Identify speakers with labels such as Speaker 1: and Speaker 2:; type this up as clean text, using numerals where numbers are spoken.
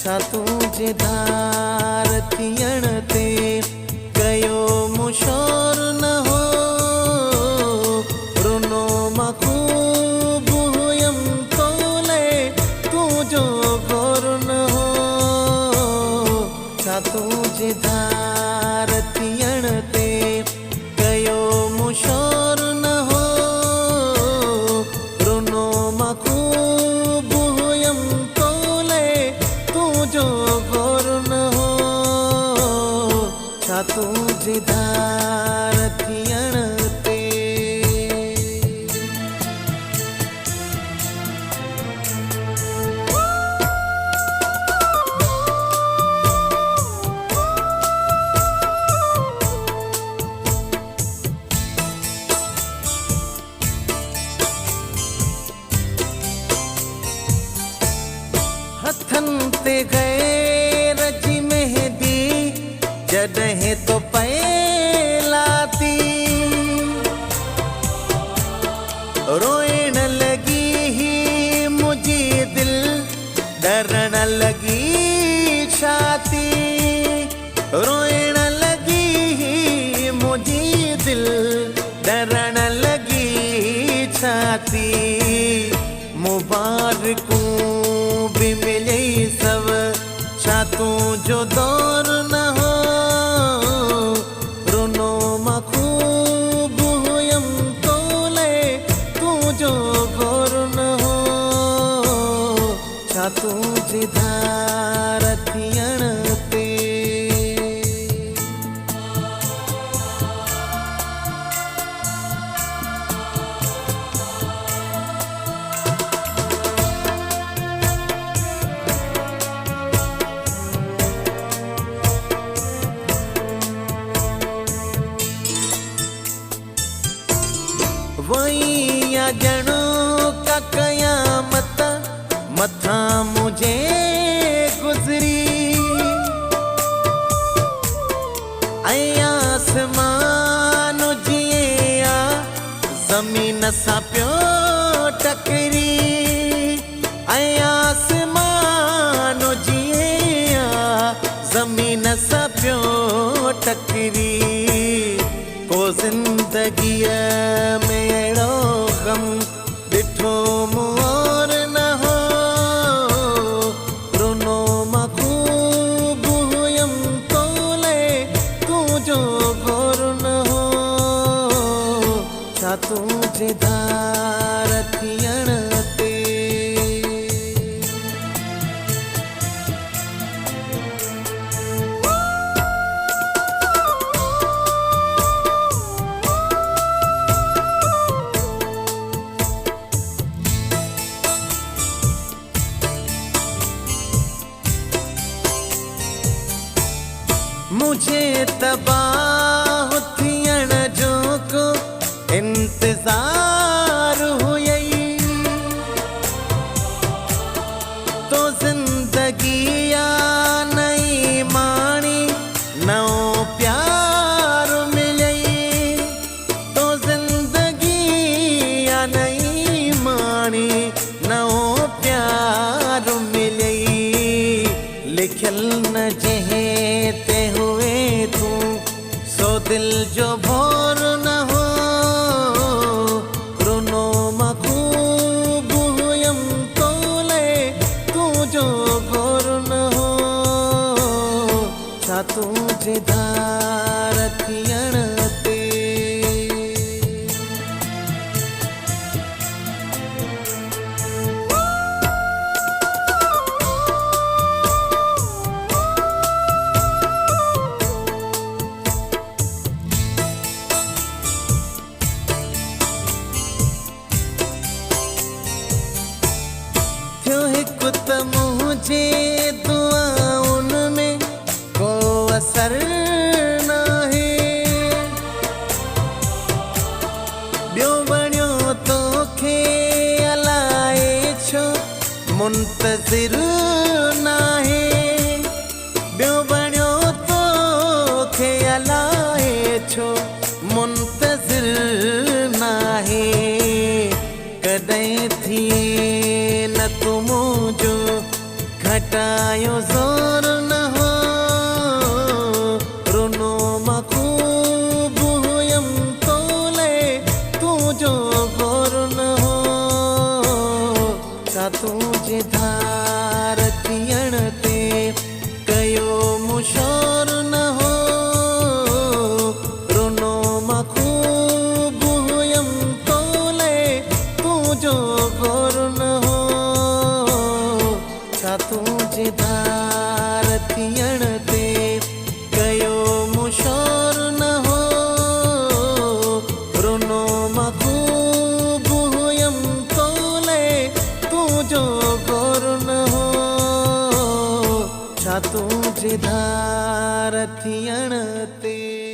Speaker 1: छा तुझे धार थियण ते कयो मुशोर न हो रुनो मां खूब हुयम तोले तुझो गोर न हो छा तुझे धार थियण ते कयो मुशोर न हो रुनो मां खूब हुयम तोले तुझो गोर न हो छा तुझे धार थियण ते हथन ते गए रजी मेहंदी जॾहिं तो पैलाती रोइण लगी ही मुझी दिल डरण लगी छाती रोइण लगी ही मुझी दिल डरण लगी छाती मुबारकूं भी मिले सब छा तुझो दौर न हो रुनो मां खूब हुयम तोले तुझो गोर न हो छा तुझे धार थियण ते वही या जणो का कयामत मथा मुझे गुजरी आसमान जिया जमीन सा प्यो टकरी आसमान जिया जमीन सा प्यो टकरी को जिंदगीअ में अहिड़ो गम ॾिठो मूं और न हो रुनो मां खूब हुयम तोले तुझो गोर न हो छा तुझे धार थियण ते मुझे तबाह थियण जो को इंतजार हुई तो जिंदगी या नई माणी नओ प्यार मिलई तो जिंदगी या नई माणी नओ प्यार मिलई लिखल न जहीं ते हुए तू सो दिल जो भोर न हो रुनो मां खूब हुयम तोले तुझो गोर न हो छा तुझे धार थियण ते हिकु त मुझे दुआउन में को असर नाहे ॿियो वणियो तोखे अलाए छो मुंतज़िर नाहे ॿियो वणियो तोखे अलाए छो मुंतज़िर नाहे कॾहिं थिए न तूं मुंहिंजो घटायो जोर न हो रुनो खूब हुयम तोले तू जो गोर न हो का तुझे धार थियण ते कयो मुशोर न हो रुनो खूब हुयम तोले तू जो गोर न हो का तुझे धार थियण ते कयो मुशोर न हो रुनो खूब हुयम तोले तू जो गोर न हो छा तुझे धार थियण ते।